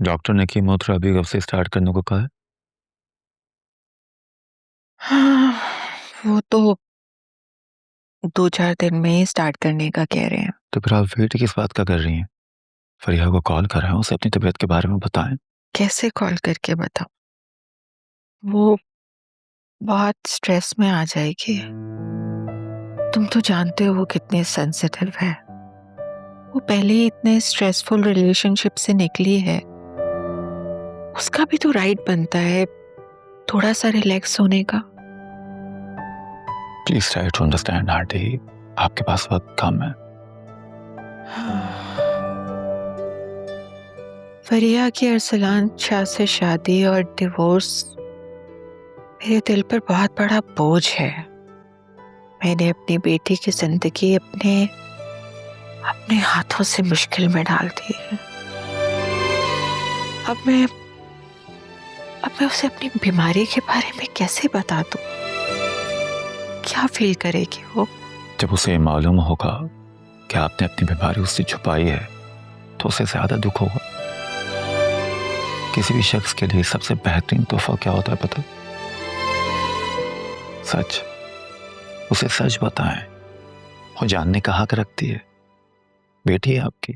Doctor ने chemotherapy कब से स्टार्ट करने को कहा है? हाँ, वो तो 2-4 दिन में ही स्टार्ट करने का कह रहे हैं। तो फिर आप वेट किस बात का कर रही हैं? फरिया को कॉल कर रहे हैं, उसे अपनी तबीयत के बारे में बताएं। कैसे कॉल करके बताऊँ? वो बहुत स्ट्रेस में आ जाएगी। तुम तो जानते हो वो कितनी सेंसिटिव है। वो पहले ही इतने स्ट्रेसफुल रिलेशनशिप से निकली है। उसका भी तो राइट बनता है थोड़ा सा रिलैक्स होने का। Please try to understand aunty, आपके पास वक्त कम है। फरिया की अरसलान शाह से शादी और डिवोर्स मेरे दिल पर बहुत बड़ा बोझ है। मैंने अपनी बेटी की जिंदगी अपने अपने हाथों से मुश्किल में डाल दी है। अब मैं उसे अपनी बीमारी के बारे में कैसे बता दूं? क्या फील करेगी वो? जब उसे मालूम होगा कि आपने अपनी बीमारी उससे छुपाई है तो उसे ज्यादा दुख होगा। किसी भी शख्स के लिए सबसे बेहतरीन तोहफा क्या होता है पता? सच। उसे सच बताएं। वो जानने का हक रखती है। बेटी है आपकी।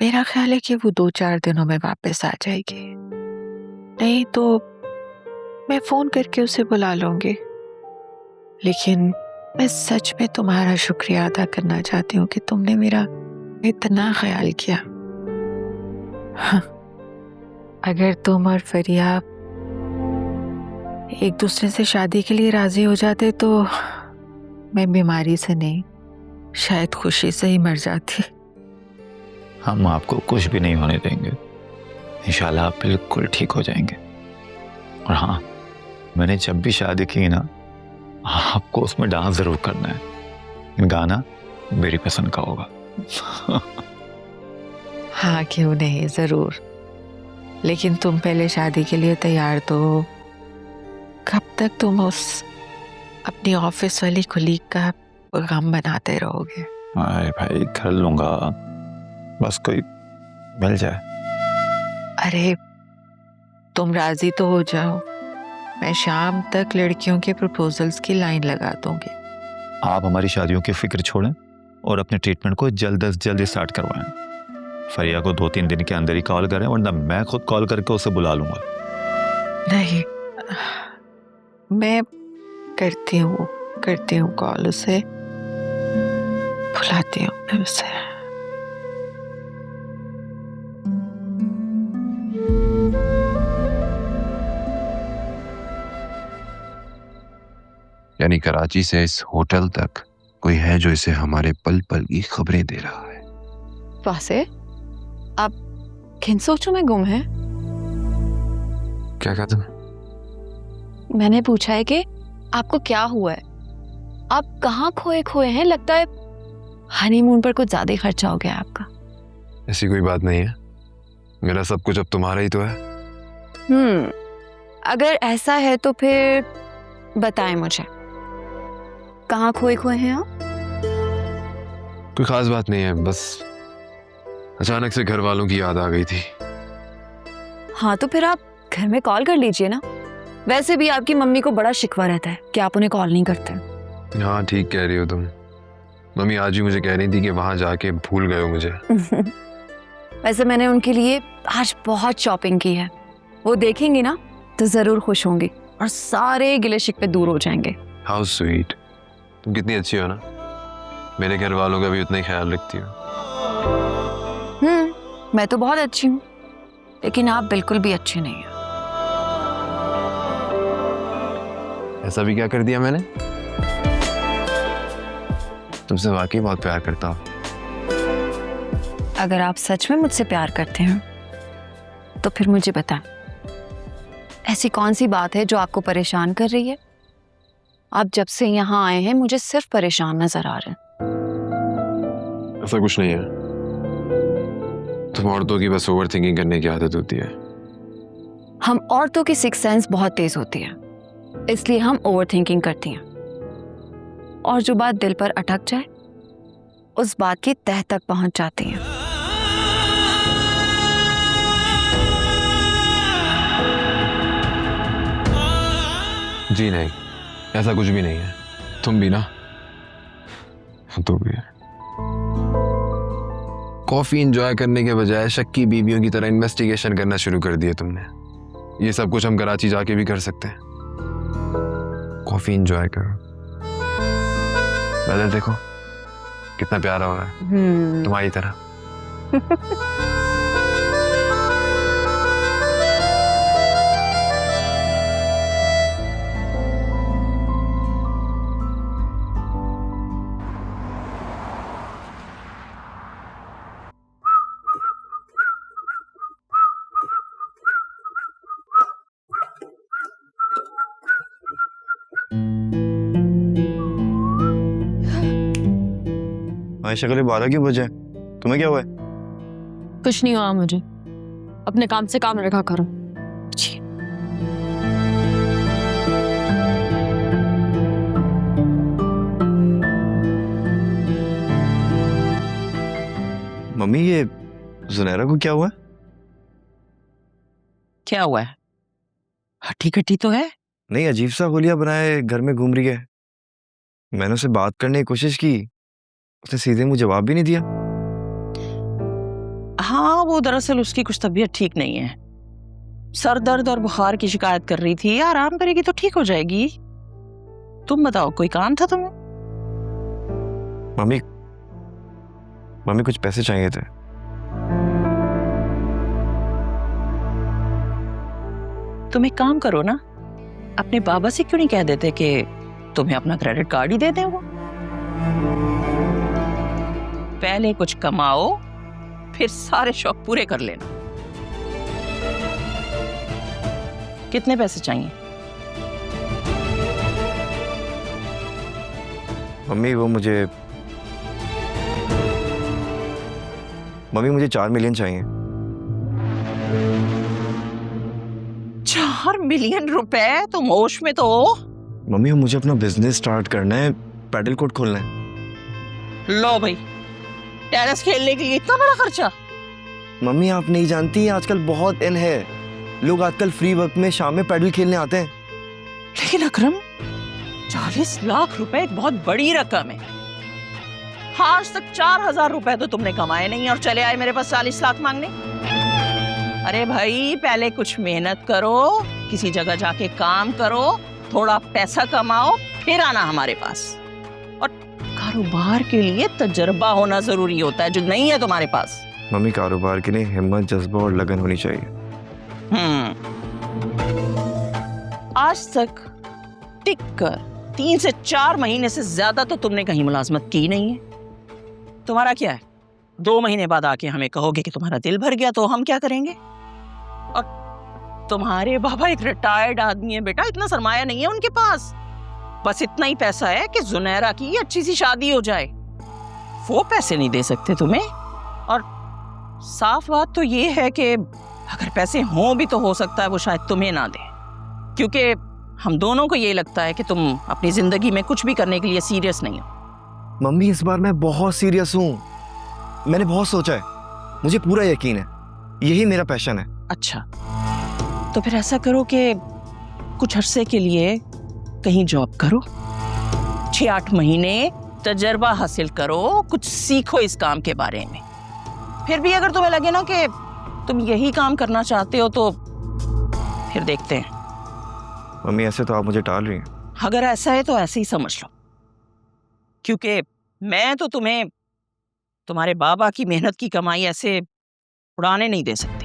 मेरा ख्याल है कि वो 2-4 दिनों में वापस आ जाएगी। नहीं तो मैं फोन करके उसे बुला लूंगी। लेकिन मैं सच में तुम्हारा शुक्रिया अदा करना चाहती हूँ कि तुमने मेरा इतना ख्याल किया। हाँ, अगर तुम और फरिया एक दूसरे से शादी के लिए राजी हो जाते तो मैं बीमारी से नहीं, शायद खुशी से ही मर जाती। हम आपको कुछ भी नहीं होने देंगे। इंशाल्लाह आप बिल्कुल ठीक हो जाएंगे। और हाँ, मैंने जब भी शादी की ना, आपको उसमें डांस जरूर करना है। गाना मेरी पसंद का होगा। हाँ, क्यों नहीं, जरूर। लेकिन तुम पहले शादी के लिए तैयार तो हो। कब तक तुम उस अपनी ऑफिस वाली कुलीग का गम बनाते रहोगे? अरे भाई, कर लूंगा, बस कोई मिल जाए। अरे तुम राजी तो हो जाओ, मैं शाम तक लड़कियों के प्रपोजल्स की लाइन लगा दूंगी। आप हमारी शादियों की फिक्र छोड़ें और अपने ट्रीटमेंट को जल्द से जल्द स्टार्ट करवाएं। फरिया को 2-3 दिन के अंदर ही कॉल करें, वरना मैं खुद कॉल करके उसे बुला लूंगा। नहीं, मैं करती हूँ कॉल उसे, बुलाती हूँ मैं उसे। यानी कराची से इस होटल तक कोई है जो इसे हमारे पल पल की खबरें दे रहा है। वासे, आप किन सोचों में गुम हैं? क्या कहा तुम? मैंने पूछा है कि आपको क्या हुआ है? आप कहाँ खोए खोए हैं? लगता है हनीमून पर कुछ ज्यादा ही खर्चा हो गया आपका। ऐसी कोई बात नहीं है, मेरा सब कुछ अब तुम्हारा ही तो है। अगर ऐसा है तो फिर बताएं मुझे, कहाँ खोए खोए हैं आप? कोई खास बात नहीं है, बस अचानक से घर वालों की याद आ गई थी। हाँ तो फिर आप घर में कॉल कर लीजिए ना। वैसे भी आपकी मम्मी को बड़ा शिकवा रहता है कि आप उन्हें कॉल नहीं करते। हाँ ठीक कह रही हो तुम। मम्मी आज भी मुझे कह रही थी कि वहां जाके भूल गए हो मुझे। वैसे मैंने उनके लिए आज बहुत शॉपिंग की है। वो देखेंगी ना तो जरूर खुश होंगी और सारे गिले शिकवे दूर हो जाएंगे। How sweet. तुम कितनी अच्छी हो ना, मेरे घर वालों का भी उतना ही ख्याल रखती हो। मैं तो बहुत अच्छी हूँ, लेकिन आप बिल्कुल भी अच्छे नहीं हैं। ऐसा भी क्या कर दिया मैंने? तुमसे वाकई बहुत प्यार करता हूँ। अगर आप सच में मुझसे प्यार करते हैं तो फिर मुझे बताएं, ऐसी कौन सी बात है जो आपको परेशान कर रही है? आप जब से यहाँ आए हैं मुझे सिर्फ परेशान नजर आ रहे हैं। ऐसा कुछ नहीं है, तुम औरतों की बस ओवर थिंकिंग करने की आदत होती है। हम औरतों की सिक्स सेंस बहुत तेज होती है, इसलिए हम ओवर थिंकिंग करती हैं। और जो बात दिल पर अटक जाए उस बात की तह तक पहुंच जाती हैं। जी नहीं, ऐसा कुछ भी नहीं है। तुम भी ना, तो भी है। कॉफी एंजॉय करने के बजाय शक्की बीवियों की तरह इन्वेस्टिगेशन करना शुरू कर दिया तुमने। ये सब कुछ हम कराची जाके भी कर सकते हैं। कॉफी एंजॉय करो। वेदर देखो कितना प्यारा हो रहा है, तुम्हारी तरह। आयशा कल 12 क्यों बजे? तुम्हें क्या हुआ है? कुछ नहीं हुआ मुझे, अपने काम से काम रखा करो। जी। मम्मी ये जुनैरा को क्या हुआ है? क्या हुआ है? हट्टी कट्टी तो है। नहीं, अजीब सा होलिया बनाए घर में घूम रही है। मैंने उसे बात करने की कोशिश की, उसने सीधे मुझे जवाब भी नहीं दिया। हाँ, वो दरअसल उसकी कुछ तबीयत ठीक नहीं है। सर दर्द और बुखार की शिकायत कर रही थी। आराम करेगी तो ठीक हो जाएगी। तुम बताओ, कोई काम था तुम्हें? मम्मी कुछ पैसे चाहिए थे। तुम एक काम करो ना, अपने बाबा से क्यों नहीं कह देते कि तुम्हें अपना क्रेडिट कार्ड ही दे दें वो। पहले कुछ कमाओ, फिर सारे शौक पूरे कर लेना। कितने पैसे चाहिए? मम्मी मुझे 4 मिलियन चाहिए। 4 मिलियन रुपए? तुम होश में तो हो? मम्मी मुझे अपना बिजनेस स्टार्ट करना है, पैडल कोर्ट खोलना है। लो भाई, टेनिस खेलने के लिए इतना बड़ा खर्चा? मम्मी आप नहीं जानती, आजकल बहुत इन है। लोग आजकल फ्री वक्त में शाम में पैडल खेलने आते हैं। लेकिन अकरम, 40 लाख रुपए एक बहुत बड़ी रकम है। आज तक 4,000 रुपए तो तुमने कमाए नहीं और चले आए मेरे पास 40 लाख मांगने। अरे भाई, पहले कुछ मेहनत करो, किसी जगह जाके काम करो, थोड़ा पैसा कमाओ, फिर आना हमारे पास। और कारोबार के लिए तजर्बा होना जरूरी होता है, जो नहीं है तुम्हारे पास। मम्मी कारोबार के लिए हिम्मत, जज्बा और लगन होनी चाहिए। आज तक टिक कर 3 से 4 महीने से ज्यादा तो तुमने कहीं मुलाजमत की नहीं है। तुम्हारा क्या है? 2 महीने बाद आके हमें कहोगे कि तुम्हारा दिल भर गया, तो हम क्या करेंगे? और तुम्हारे बाबा एक रिटायर्ड आदमी है बेटा, इतना सरमाया नहीं है उनके पास। बस इतना ही पैसा है कि जुनैरा की अच्छी सी शादी हो जाए। वो पैसे नहीं दे सकते तुम्हें। और साफ बात तो ये है कि अगर पैसे हों भी तो हो सकता है वो शायद तुम्हें ना दे, क्योंकि हम दोनों को ये लगता है कि तुम अपनी जिंदगी में कुछ भी करने के लिए सीरियस नहीं हो। मम्मी इस बार मैं बहुत सीरियस हूँ। मैंने बहुत सोचा है, मुझे पूरा यकीन है यही मेरा पैशन है। अच्छा, तो फिर ऐसा करो कि कुछ अरसे के लिए कहीं जॉब करो, 6-8 महीने तजर्बा हासिल करो, कुछ सीखो इस काम के बारे में। फिर भी अगर तुम्हें लगे ना कि तुम यही काम करना चाहते हो तो फिर देखते हैं। मम्मी ऐसे तो आप मुझे टाल रही हैं। अगर ऐसा है तो ऐसे ही समझ लो, क्योंकि मैं तो तुम्हें तुम्हारे बाबा की मेहनत की कमाई ऐसे उड़ाने नहीं दे सकती।